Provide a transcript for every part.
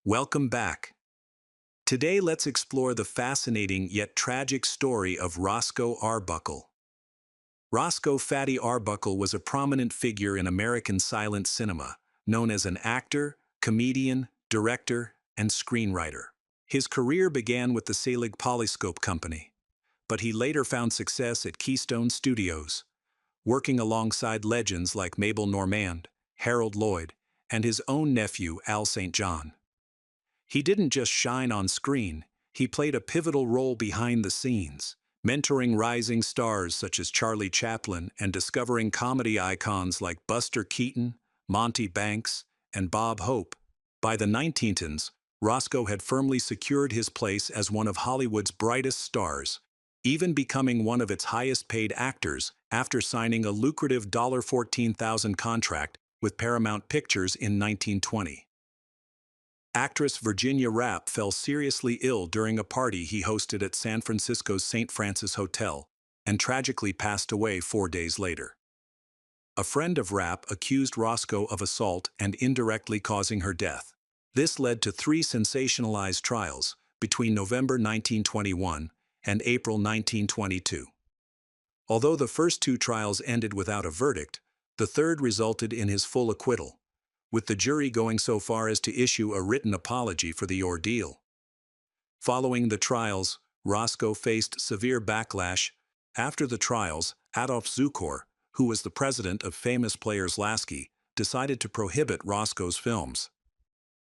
Welcome back. Today let's explore the fascinating yet tragic story of Roscoe Arbuckle. Roscoe "Fatty" Arbuckle was a prominent figure in American silent cinema, known as an actor, comedian, director, and screenwriter. His career began with the Selig Polyscope Company, but he later found success at Keystone Studios, working alongside legends like Mabel Normand, Harold Lloyd, and his own nephew Al St. John. He didn't just shine on screen, he played a pivotal role behind the scenes, mentoring rising stars such as Charlie Chaplin and discovering comedy icons like Buster Keaton, Monty Banks, and Bob Hope. By the 1910s, Roscoe had firmly secured his place as one of Hollywood's brightest stars, even becoming one of its highest-paid actors after signing a lucrative $14,000 contract with Paramount Pictures in 1920. Actress Virginia Rappe fell seriously ill during a party he hosted at San Francisco's St. Francis Hotel, and tragically passed away 4 days later. A friend of Rappe accused Roscoe of assault and indirectly causing her death. This led to 3 sensationalized trials between November 1921 and April 1922. Although the first 2 trials ended without a verdict, the third resulted in his full acquittal, with the jury going so far as to issue a written apology for the ordeal. Following the trials, Roscoe faced severe backlash. After the trials, Adolf Zukor, who was the president of Famous Players Lasky, decided to prohibit Roscoe's films.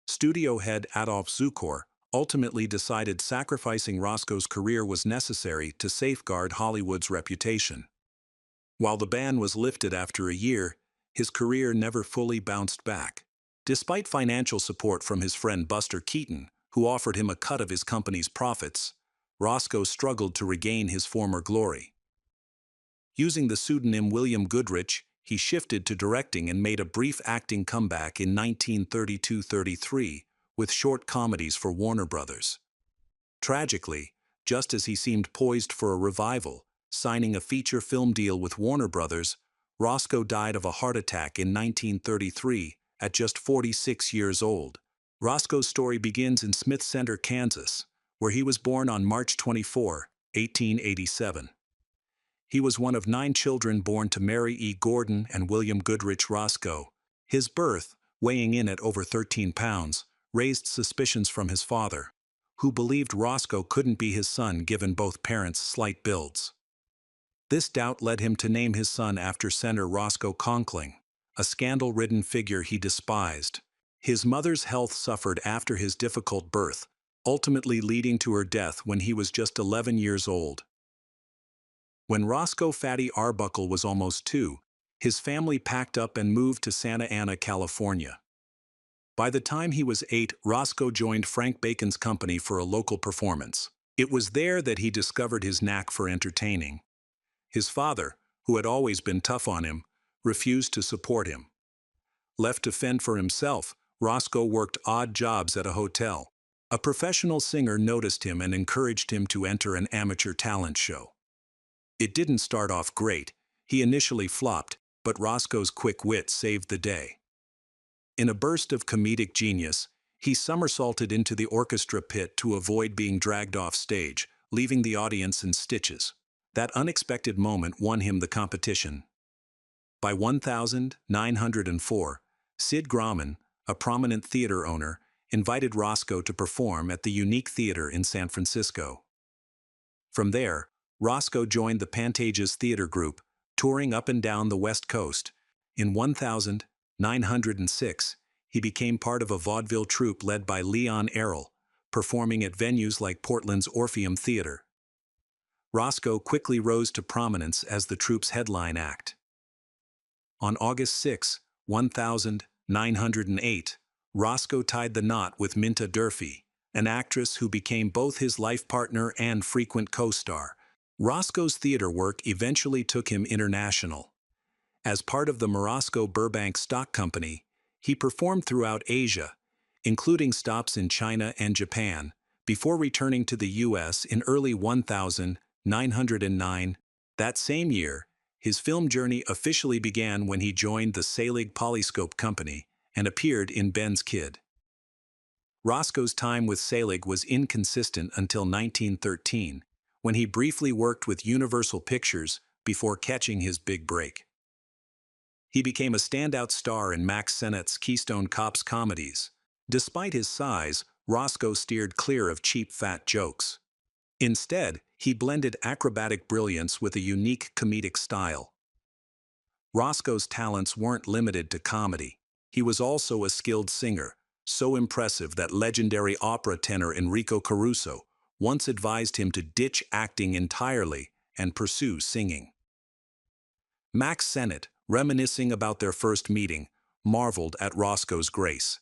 Studio head Adolf Zukor ultimately decided sacrificing Roscoe's career was necessary to safeguard Hollywood's reputation. While the ban was lifted after a year, his career never fully bounced back. Despite financial support from his friend Buster Keaton, who offered him a cut of his company's profits, Roscoe struggled to regain his former glory. Using the pseudonym William Goodrich, he shifted to directing and made a brief acting comeback in 1932-33 with short comedies for Warner Brothers. Tragically, just as he seemed poised for a revival, signing a feature film deal with Warner Brothers, Roscoe died of a heart attack in 1933 at just 46 years old. Roscoe's story begins in Smith Center, Kansas, where he was born on March 24, 1887. He was one of 9 children born to Mary E. Gordon and William Goodrich Roscoe. His birth, weighing in at over 13 pounds, raised suspicions from his father, who believed Roscoe couldn't be his son given both parents' slight builds. This doubt led him to name his son after Senator Roscoe Conkling, a scandal-ridden figure he despised. His mother's health suffered after his difficult birth, ultimately leading to her death when he was just 11 years old. When Roscoe "Fatty" Arbuckle was almost 2, his family packed up and moved to Santa Ana, California. By the time he was 8, Roscoe joined Frank Bacon's company for a local performance. It was there that he discovered his knack for entertaining. His father, who had always been tough on him, refused to support him. Left to fend for himself, Roscoe worked odd jobs at a hotel. A professional singer noticed him and encouraged him to enter an amateur talent show. It didn't start off great. He initially flopped, but Roscoe's quick wit saved the day. In a burst of comedic genius, he somersaulted into the orchestra pit to avoid being dragged off stage, leaving the audience in stitches. That unexpected moment won him the competition. By 1904, Sid Grauman, a prominent theater owner, invited Roscoe to perform at the Unique Theater in San Francisco. From there, Roscoe joined the Pantages Theater Group, touring up and down the West Coast. In 1906, he became part of a vaudeville troupe led by Leon Errol, performing at venues like Portland's Orpheum Theater. Roscoe quickly rose to prominence as the troupe's headline act. On August 6, 1908, Roscoe tied the knot with Minta Durfee, an actress who became both his life partner and frequent co-star. Roscoe's theater work eventually took him international. As part of the Roscoe Burbank Stock Company, he performed throughout Asia, including stops in China and Japan, before returning to the U.S. in early 1909. That same year, his film journey officially began when he joined the Selig Polyscope Company and appeared in Ben's Kid. Roscoe's time with Selig was inconsistent until 1913, when he briefly worked with Universal Pictures before catching his big break. He became a standout star in Max Sennett's Keystone Cops comedies. Despite his size, Roscoe steered clear of cheap fat jokes. Instead, he blended acrobatic brilliance with a unique comedic style. Roscoe's talents weren't limited to comedy. He was also a skilled singer, so impressive that legendary opera tenor Enrico Caruso once advised him to ditch acting entirely and pursue singing. Max Sennett, reminiscing about their first meeting, marveled at Roscoe's grace.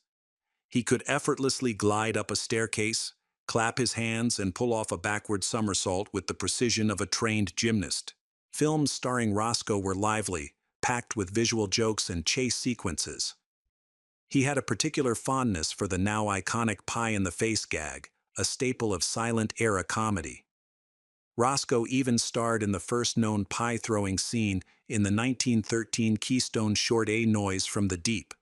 He could effortlessly glide up a staircase, clap his hands, and pull off a backward somersault with the precision of a trained gymnast. Films starring Roscoe were lively, packed with visual jokes and chase sequences. He had a particular fondness for the now iconic pie-in-the-face gag, a staple of silent-era comedy. Roscoe even starred in the first known pie-throwing scene in the 1913 Keystone short A Noise from the Deep,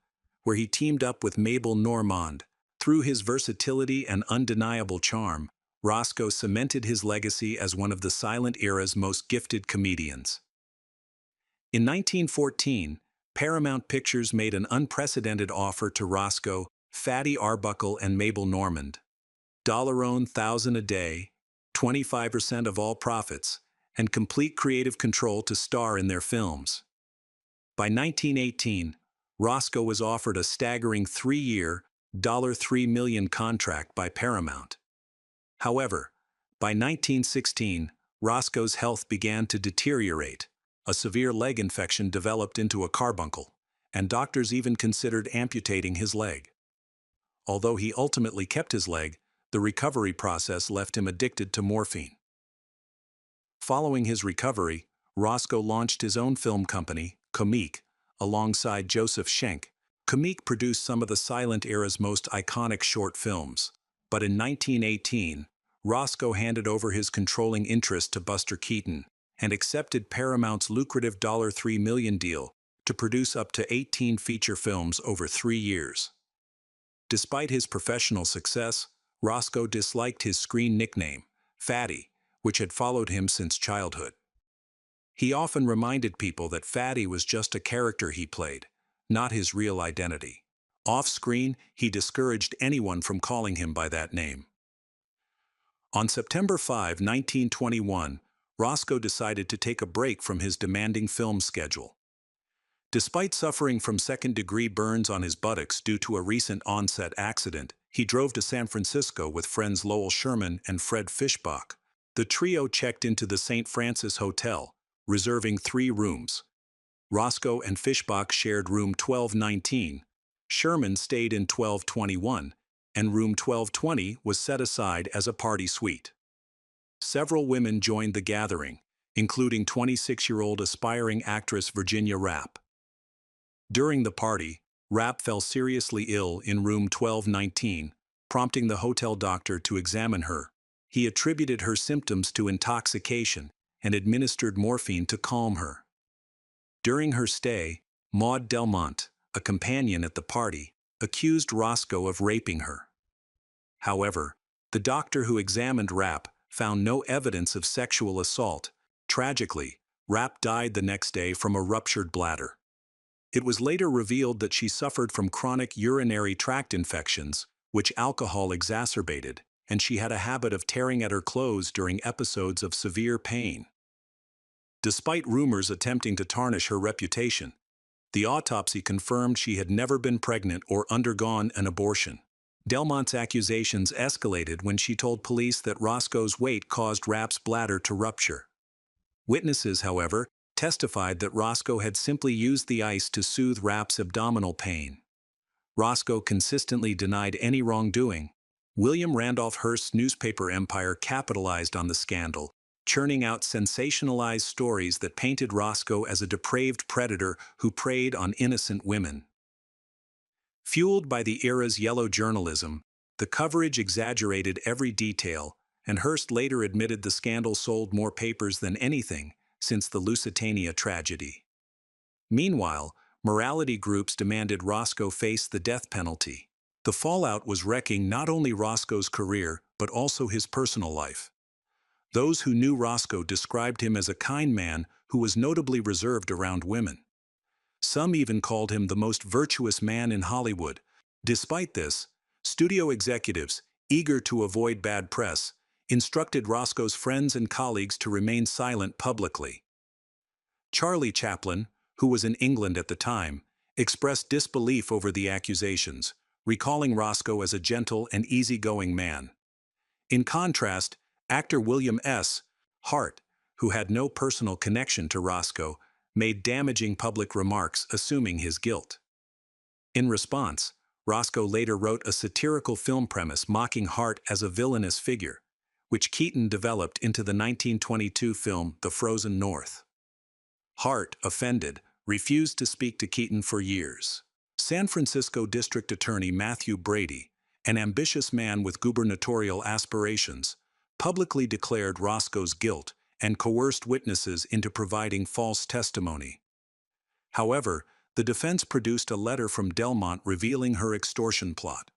where he teamed up with Mabel Normand. Through his versatility and undeniable charm, Roscoe cemented his legacy as one of the silent era's most gifted comedians. In 1914, Paramount Pictures made an unprecedented offer to Roscoe, Fatty Arbuckle, and Mabel Normand. $1,000 a day, 25% of all profits, and complete creative control to star in their films. By 1918, Roscoe was offered a staggering 3-year, $3 million contract by Paramount. However, by 1916, Roscoe's health began to deteriorate. A severe leg infection developed into a carbuncle, and doctors even considered amputating his leg. Although he ultimately kept his leg, the recovery process left him addicted to morphine. Following his recovery, Roscoe launched his own film company, Comique, alongside Joseph Schenck. Comique produced some of the silent era's most iconic short films, but in 1918, Roscoe handed over his controlling interest to Buster Keaton and accepted Paramount's lucrative $3 million deal to produce up to 18 feature films over 3 years. Despite his professional success, Roscoe disliked his screen nickname, Fatty, which had followed him since childhood. He often reminded people that Fatty was just a character he played, not his real identity. Off-screen, he discouraged anyone from calling him by that name. On September 5, 1921, Roscoe decided to take a break from his demanding film schedule. Despite suffering from second-degree burns on his buttocks due to a recent on-set accident, he drove to San Francisco with friends Lowell Sherman and Fred Fishbach. The trio checked into the St. Francis Hotel, reserving 3 rooms. Roscoe and Fishbach shared room 1219, Sherman stayed in 1221, and room 1220 was set aside as a party suite. Several women joined the gathering, including 26-year-old aspiring actress Virginia Rappe. During the party, Rappe fell seriously ill in room 1219, prompting the hotel doctor to examine her. He attributed her symptoms to intoxication and administered morphine to calm her. During her stay, Maud Delmont, a companion at the party, accused Roscoe of raping her. However, the doctor who examined Rappe found no evidence of sexual assault. Tragically, Rappe died the next day from a ruptured bladder. It was later revealed that she suffered from chronic urinary tract infections, which alcohol exacerbated, and she had a habit of tearing at her clothes during episodes of severe pain. Despite rumors attempting to tarnish her reputation, the autopsy confirmed she had never been pregnant or undergone an abortion. Delmont's accusations escalated when she told police that Roscoe's weight caused Rappe's bladder to rupture. Witnesses, however, testified that Roscoe had simply used the ice to soothe Rappe's abdominal pain. Roscoe consistently denied any wrongdoing. William Randolph Hearst's newspaper empire capitalized on the scandal, churning out sensationalized stories that painted Roscoe as a depraved predator who preyed on innocent women. Fueled by the era's yellow journalism, the coverage exaggerated every detail, and Hearst later admitted the scandal sold more papers than anything since the Lusitania tragedy. Meanwhile, morality groups demanded Roscoe face the death penalty. The fallout was wrecking not only Roscoe's career, but also his personal life. Those who knew Roscoe described him as a kind man who was notably reserved around women. Some even called him the most virtuous man in Hollywood. Despite this, studio executives, eager to avoid bad press, instructed Roscoe's friends and colleagues to remain silent publicly. Charlie Chaplin, who was in England at the time, expressed disbelief over the accusations, recalling Roscoe as a gentle and easygoing man. In contrast, actor William S. Hart, who had no personal connection to Roscoe, made damaging public remarks assuming his guilt. In response, Roscoe later wrote a satirical film premise mocking Hart as a villainous figure, which Keaton developed into the 1922 film The Frozen North. Hart, offended, refused to speak to Keaton for years. San Francisco District Attorney Matthew Brady, an ambitious man with gubernatorial aspirations, publicly declared Roscoe's guilt and coerced witnesses into providing false testimony. However, the defense produced a letter from Delmont revealing her extortion plot.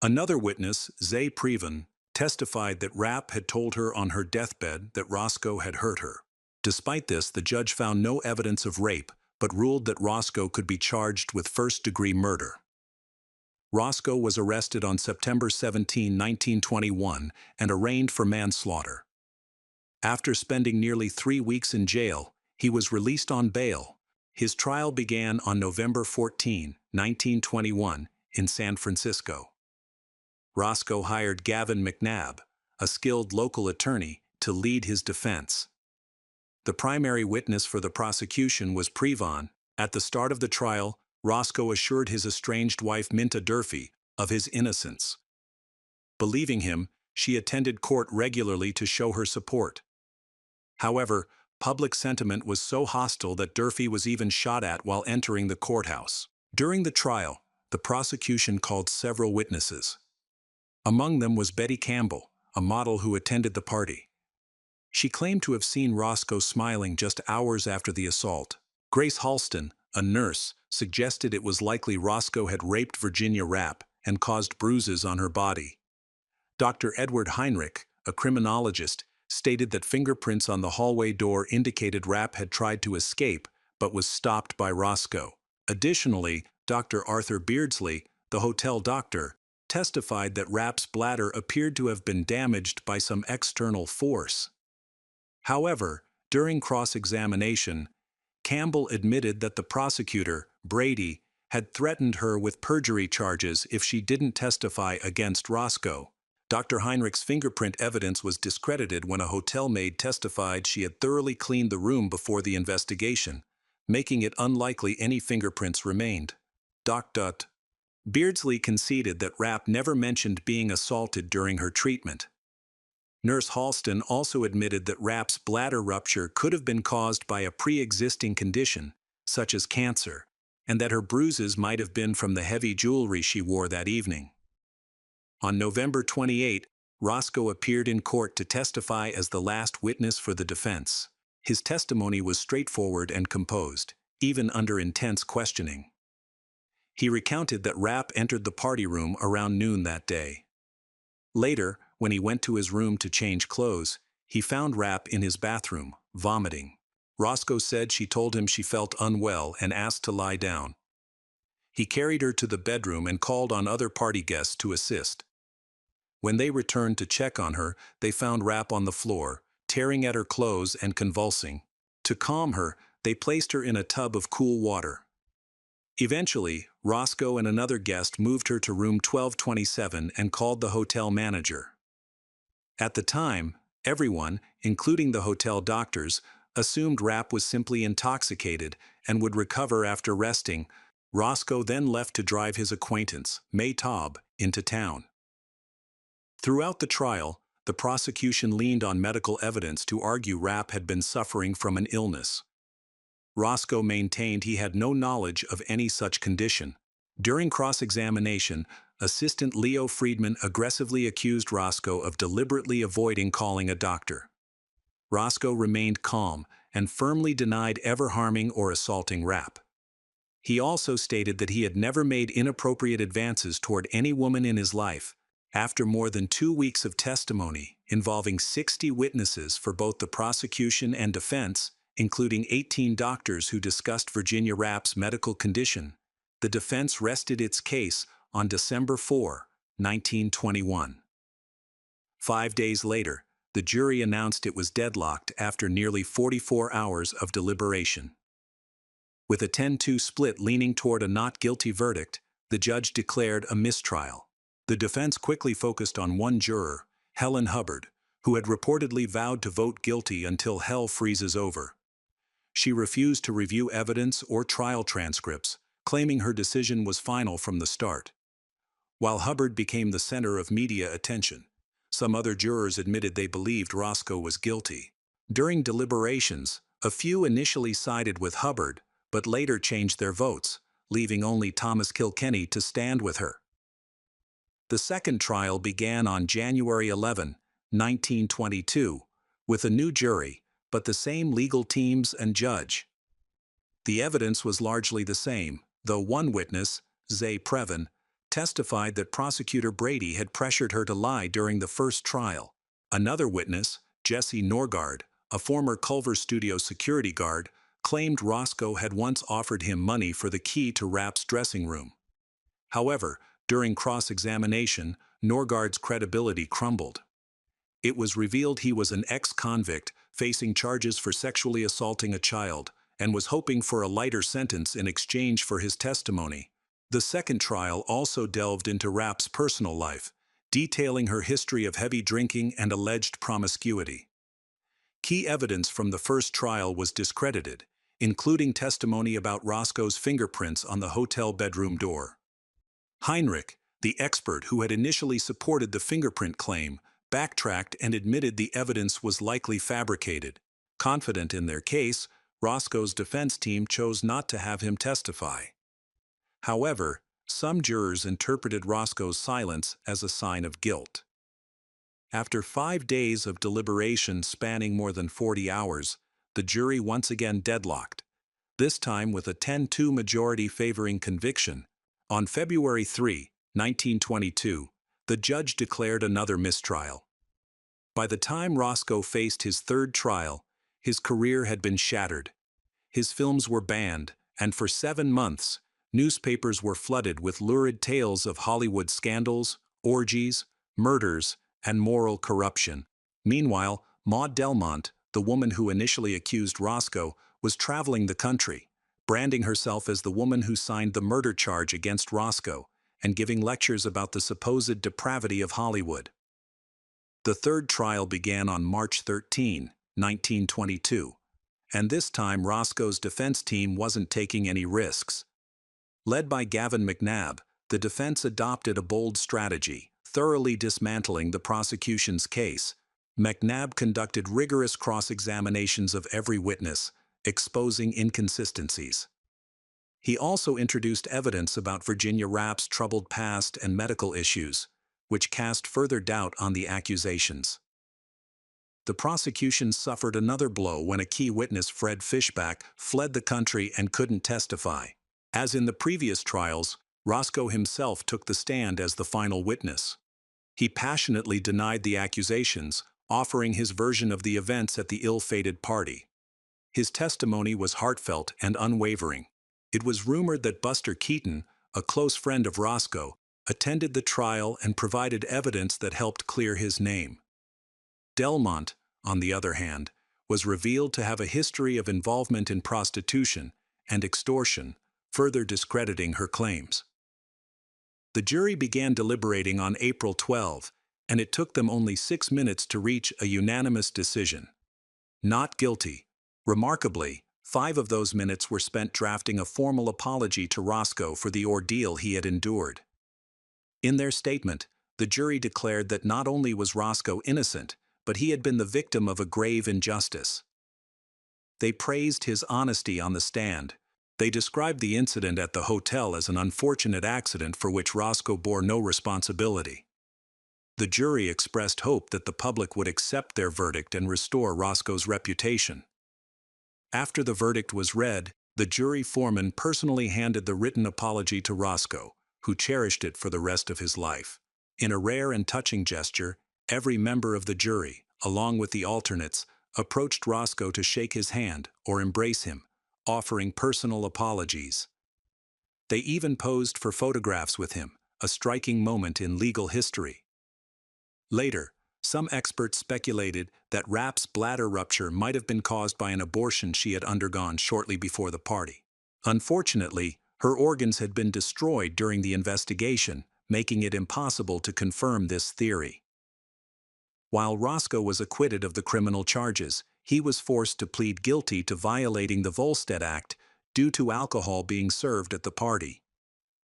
Another witness, Zay Previn, testified that Rappe had told her on her deathbed that Roscoe had hurt her. Despite this, the judge found no evidence of rape, but ruled that Roscoe could be charged with first-degree murder. Roscoe was arrested on September 17, 1921, and arraigned for manslaughter. After spending nearly 3 weeks in jail, he was released on bail. His trial began on November 14, 1921, in San Francisco. Roscoe hired Gavin McNabb, a skilled local attorney, to lead his defense. The primary witness for the prosecution was Previn. At the start of the trial, Roscoe assured his estranged wife Minta Durfee of his innocence. Believing him, she attended court regularly to show her support. However, public sentiment was so hostile that Durfee was even shot at while entering the courthouse. During the trial, the prosecution called several witnesses. Among them was Betty Campbell, a model who attended the party. She claimed to have seen Roscoe smiling just hours after the assault. Grace Halston, a nurse, suggested it was likely Roscoe had raped Virginia Rappe and caused bruises on her body. Dr. Edward Heinrich, a criminologist, stated that fingerprints on the hallway door indicated Rappe had tried to escape but was stopped by Roscoe. Additionally, Dr. Arthur Beardsley, the hotel doctor, testified that Rappe's bladder appeared to have been damaged by some external force. However, during cross-examination, Campbell admitted that the prosecutor, Brady, had threatened her with perjury charges if she didn't testify against Roscoe. Dr. Heinrich's fingerprint evidence was discredited when a hotel maid testified she had thoroughly cleaned the room before the investigation, making it unlikely any fingerprints remained. Beardsley conceded that Rappe never mentioned being assaulted during her treatment. Nurse Halston also admitted that Rappe's bladder rupture could have been caused by a pre-existing condition, such as cancer, and that her bruises might have been from the heavy jewelry she wore that evening. On November 28, Roscoe appeared in court to testify as the last witness for the defense. His testimony was straightforward and composed, even under intense questioning. He recounted that Rappe entered the party room around noon that day. Later, when he went to his room to change clothes, he found Rappe in his bathroom, vomiting. Roscoe said she told him she felt unwell and asked to lie down. He carried her to the bedroom and called on other party guests to assist. When they returned to check on her, they found Rappe on the floor, tearing at her clothes and convulsing. To calm her, they placed her in a tub of cool water. Eventually, Roscoe and another guest moved her to room 1227 and called the hotel manager. At the time, everyone, including the hotel doctors, assumed Rappe was simply intoxicated and would recover after resting. Roscoe then left to drive his acquaintance, May Taub, into town. Throughout the trial, the prosecution leaned on medical evidence to argue Rappe had been suffering from an illness. Roscoe maintained he had no knowledge of any such condition. During cross-examination, Assistant Leo Friedman aggressively accused Roscoe of deliberately avoiding calling a doctor. Roscoe remained calm and firmly denied ever harming or assaulting Rappe. He also stated that he had never made inappropriate advances toward any woman in his life. After more than 2 weeks of testimony, involving 60 witnesses for both the prosecution and defense, including 18 doctors who discussed Virginia Rappe's medical condition, the defense rested its case on December 4, 1921. 5 days later, the jury announced it was deadlocked after nearly 44 hours of deliberation. With a 10-2 split leaning toward a not guilty verdict, the judge declared a mistrial. The defense quickly focused on one juror, Helen Hubbard, who had reportedly vowed to vote guilty until hell freezes over. She refused to review evidence or trial transcripts, claiming her decision was final from the start. While Hubbard became the center of media attention, some other jurors admitted they believed Roscoe was guilty. During deliberations, a few initially sided with Hubbard, but later changed their votes, leaving only Thomas Kilkenny to stand with her. The second trial began on January 11, 1922, with a new jury, but the same legal teams and judge. The evidence was largely the same, though one witness, Zay Previn, testified that Prosecutor Brady had pressured her to lie during the first trial. Another witness, Jesse Norgard, a former Culver Studio security guard, claimed Roscoe had once offered him money for the key to Rappe's dressing room. However, during cross-examination, Norgard's credibility crumbled. It was revealed he was an ex-convict facing charges for sexually assaulting a child and was hoping for a lighter sentence in exchange for his testimony. The second trial also delved into Rappe's personal life, detailing her history of heavy drinking and alleged promiscuity. Key evidence from the first trial was discredited, including testimony about Roscoe's fingerprints on the hotel bedroom door. Heinrich, the expert who had initially supported the fingerprint claim, backtracked and admitted the evidence was likely fabricated. Confident in their case, Roscoe's defense team chose not to have him testify. However, some jurors interpreted Roscoe's silence as a sign of guilt. After 5 days of deliberation spanning more than 40 hours, the jury once again deadlocked, this time with a 10-2 majority favoring conviction. On February 3, 1922, the judge declared another mistrial. By the time Roscoe faced his third trial, his career had been shattered. His films were banned, and for 7 months, newspapers were flooded with lurid tales of Hollywood scandals, orgies, murders, and moral corruption. Meanwhile, Maud Delmont, the woman who initially accused Roscoe, was traveling the country, branding herself as the woman who signed the murder charge against Roscoe, and giving lectures about the supposed depravity of Hollywood. The third trial began on March 13, 1922, and this time Roscoe's defense team wasn't taking any risks. Led by Gavin McNabb, the defense adopted a bold strategy, thoroughly dismantling the prosecution's case. McNabb conducted rigorous cross-examinations of every witness, exposing inconsistencies. He also introduced evidence about Virginia Rappe's troubled past and medical issues, which cast further doubt on the accusations. The prosecution suffered another blow when a key witness, Fred Fishback, fled the country and couldn't testify. As in the previous trials, Roscoe himself took the stand as the final witness. He passionately denied the accusations, offering his version of the events at the ill-fated party. His testimony was heartfelt and unwavering. It was rumored that Buster Keaton, a close friend of Roscoe, attended the trial and provided evidence that helped clear his name. Delmont, on the other hand, was revealed to have a history of involvement in prostitution and extortion, further discrediting her claims. The jury began deliberating on April 12, and it took them only 6 minutes to reach a unanimous decision. Not guilty. Remarkably, 5 of those minutes were spent drafting a formal apology to Roscoe for the ordeal he had endured. In their statement, the jury declared that not only was Roscoe innocent, but he had been the victim of a grave injustice. They praised his honesty on the stand. They described the incident at the hotel as an unfortunate accident for which Roscoe bore no responsibility. The jury expressed hope that the public would accept their verdict and restore Roscoe's reputation. After the verdict was read, The jury foreman personally handed the written apology to Roscoe, who cherished it for the rest of his life. In a rare and touching gesture, every member of the jury, along with the alternates, approached Roscoe to shake his hand or embrace him, offering personal apologies. They even posed for photographs with him, a striking moment in legal history. Later, some experts speculated that Rappe's bladder rupture might have been caused by an abortion she had undergone shortly before the party. Unfortunately, her organs had been destroyed during the investigation, making it impossible to confirm this theory. While Roscoe was acquitted of the criminal charges, he was forced to plead guilty to violating the Volstead Act due to alcohol being served at the party.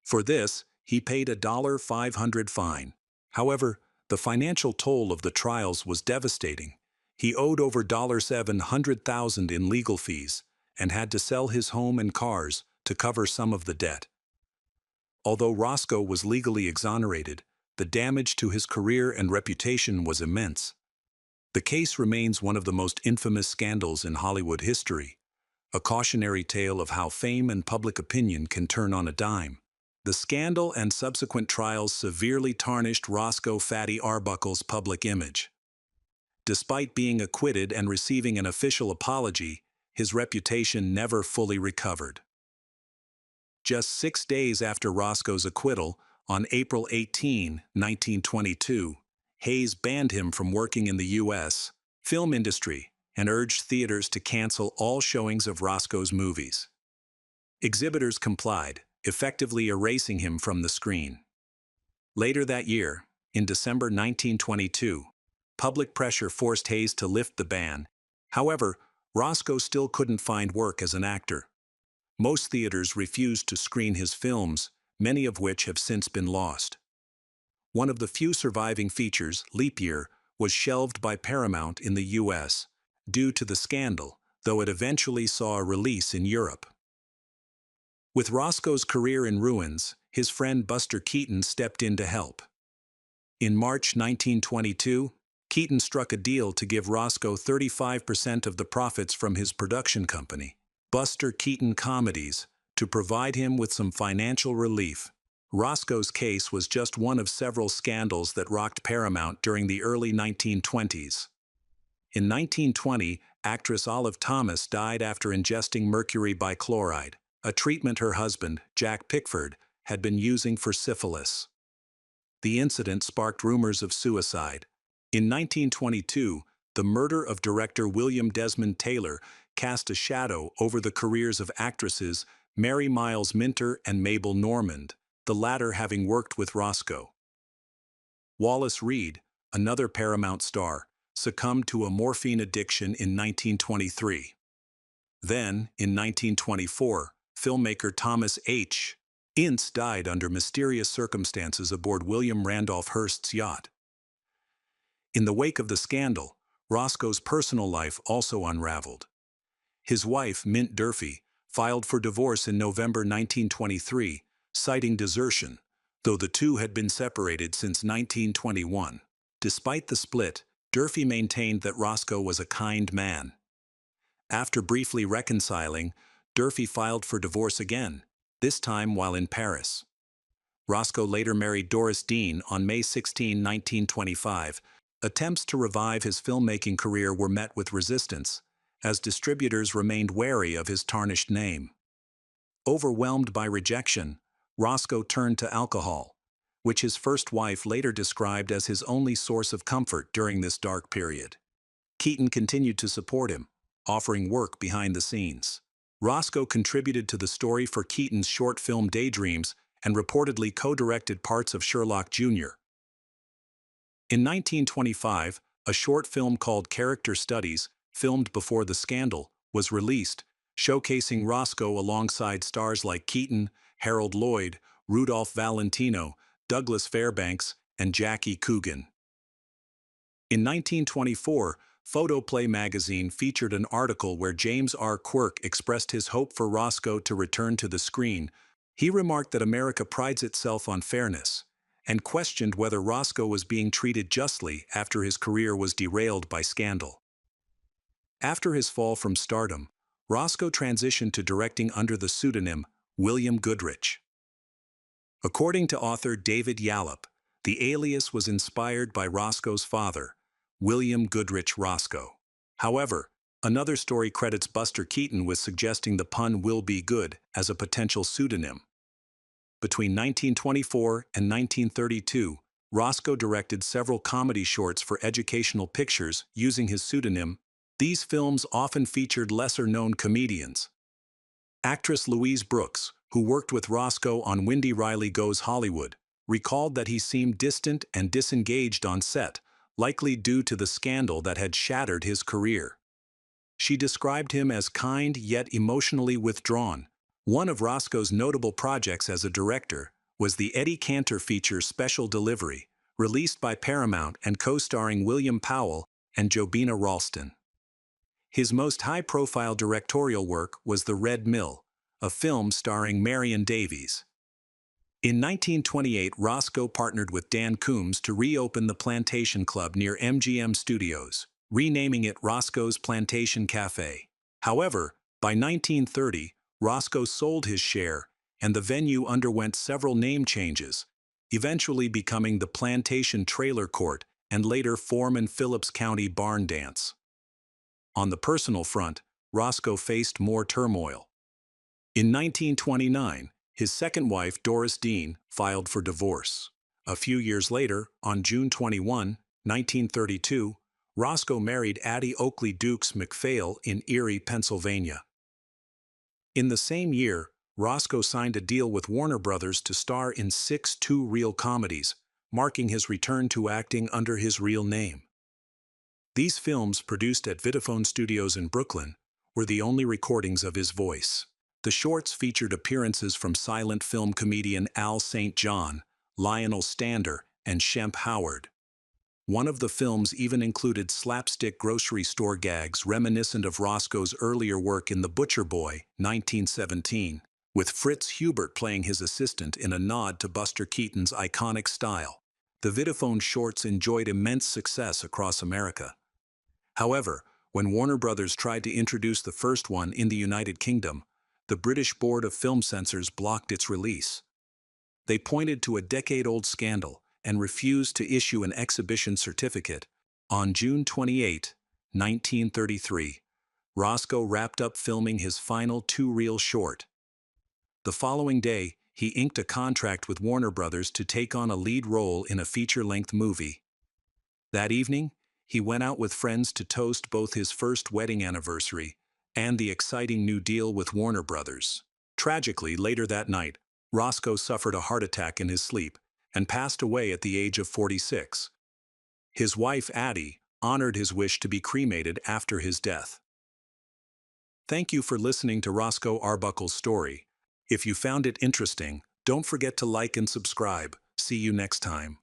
For this, he paid a $500 fine. However, the financial toll of the trials was devastating. He owed over $700,000 in legal fees and had to sell his home and cars to cover some of the debt. Although Roscoe was legally exonerated, the damage to his career and reputation was immense. The case remains one of the most infamous scandals in Hollywood history, a cautionary tale of how fame and public opinion can turn on a dime. The scandal and subsequent trials severely tarnished Roscoe "Fatty" Arbuckle's public image. Despite being acquitted and receiving an official apology, his reputation never fully recovered. Just 6 days after Roscoe's acquittal, on April 18, 1922, Hayes banned him from working in the U.S. film industry and urged theaters to cancel all showings of Roscoe's movies. Exhibitors complied, effectively erasing him from the screen. Later that year, in December 1922, public pressure forced Hayes to lift the ban. However, Roscoe still couldn't find work as an actor. Most theaters refused to screen his films, many of which have since been lost. One of the few surviving features, Leap Year, was shelved by Paramount in the U.S. due to the scandal, though it eventually saw a release in Europe. With Roscoe's career in ruins, his friend Buster Keaton stepped in to help. In March 1922, Keaton struck a deal to give Roscoe 35% of the profits from his production company, Buster Keaton Comedies, to provide him with some financial relief. Roscoe's case was just one of several scandals that rocked Paramount during the early 1920s. In 1920, actress Olive Thomas died after ingesting mercury bichloride, a treatment her husband, Jack Pickford, had been using for syphilis. The incident sparked rumors of suicide. In 1922, the murder of director William Desmond Taylor cast a shadow over the careers of actresses Mary Miles Minter and Mabel Normand, the latter having worked with Roscoe. Wallace Reid, another Paramount star, succumbed to a morphine addiction in 1923. Then, in 1924, filmmaker Thomas H. Ince died under mysterious circumstances aboard William Randolph Hearst's yacht. In the wake of the scandal, Roscoe's personal life also unraveled. His wife, Mint Durfee, filed for divorce in November 1923, citing desertion, though the two had been separated since 1921. Despite the split, Durfee maintained that Roscoe was a kind man. After briefly reconciling, Durfee filed for divorce again, this time while in Paris. Roscoe later married Doris Dean on May 16, 1925. Attempts to revive his filmmaking career were met with resistance, as distributors remained wary of his tarnished name. Overwhelmed by rejection, Roscoe turned to alcohol, which his first wife later described as his only source of comfort during this dark period. Keaton continued to support him, offering work behind the scenes. Roscoe contributed to the story for Keaton's short film Daydreams and reportedly co-directed parts of Sherlock Jr. In 1925, a short film called Character Studies, filmed before the scandal, was released, showcasing Roscoe alongside stars like Keaton, Harold Lloyd, Rudolph Valentino, Douglas Fairbanks, and Jackie Coogan. In 1924, Photoplay magazine featured an article where James R. Quirk expressed his hope for Roscoe to return to the screen. He remarked that America prides itself on fairness, and questioned whether Roscoe was being treated justly after his career was derailed by scandal. After his fall from stardom, Roscoe transitioned to directing under the pseudonym William Goodrich. According to author David Yallop, the alias was inspired by Roscoe's father, William Goodrich Roscoe. However, another story credits Buster Keaton with suggesting the pun "will be good" as a potential pseudonym. Between 1924 and 1932, Roscoe directed several comedy shorts for educational pictures using his pseudonym. These films often featured lesser-known comedians. Actress Louise Brooks, who worked with Roscoe on Wendy Riley Goes Hollywood, recalled that he seemed distant and disengaged on set, likely due to the scandal that had shattered his career. She described him as kind yet emotionally withdrawn. One of Roscoe's notable projects as a director was the Eddie Cantor feature Special Delivery, released by Paramount and co-starring William Powell and Jobina Ralston. His most high-profile directorial work was The Red Mill, a film starring Marion Davies. In 1928, Roscoe partnered with Dan Coombs to reopen the Plantation Club near MGM Studios, renaming it Roscoe's Plantation Cafe. However, by 1930, Roscoe sold his share, and the venue underwent several name changes, eventually becoming the Plantation Trailer Court and later Foreman Phillips County Barn Dance. On the personal front, Roscoe faced more turmoil. In 1929, his second wife, Doris Dean, filed for divorce. A few years later, on June 21, 1932, Roscoe married Addie Oakley Dukes McPhail in Erie, Pennsylvania. In the same year, Roscoe signed a deal with Warner Brothers to star in 6 two-reel comedies, marking his return to acting under his real name. These films, produced at Vitaphone Studios in Brooklyn, were the only recordings of his voice. The shorts featured appearances from silent film comedian Al St. John, Lionel Stander, and Shemp Howard. One of the films even included slapstick grocery store gags reminiscent of Roscoe's earlier work in The Butcher Boy, 1917, with Fritz Hubert playing his assistant in a nod to Buster Keaton's iconic style. The Vitaphone shorts enjoyed immense success across America. However, when Warner Brothers tried to introduce the first one in the United Kingdom, the British Board of Film Censors blocked its release. They pointed to a decade-old scandal and refused to issue an exhibition certificate. On June 28, 1933, Roscoe wrapped up filming his final two-reel short. The following day, he inked a contract with Warner Brothers to take on a lead role in a feature-length movie. That evening, he went out with friends to toast both his first wedding anniversary and the exciting new deal with Warner Brothers. Tragically, later that night, Roscoe suffered a heart attack in his sleep and passed away at the age of 46. His wife, Addie, honored his wish to be cremated after his death. Thank you for listening to Roscoe Arbuckle's story. If you found it interesting, don't forget to like and subscribe. See you next time.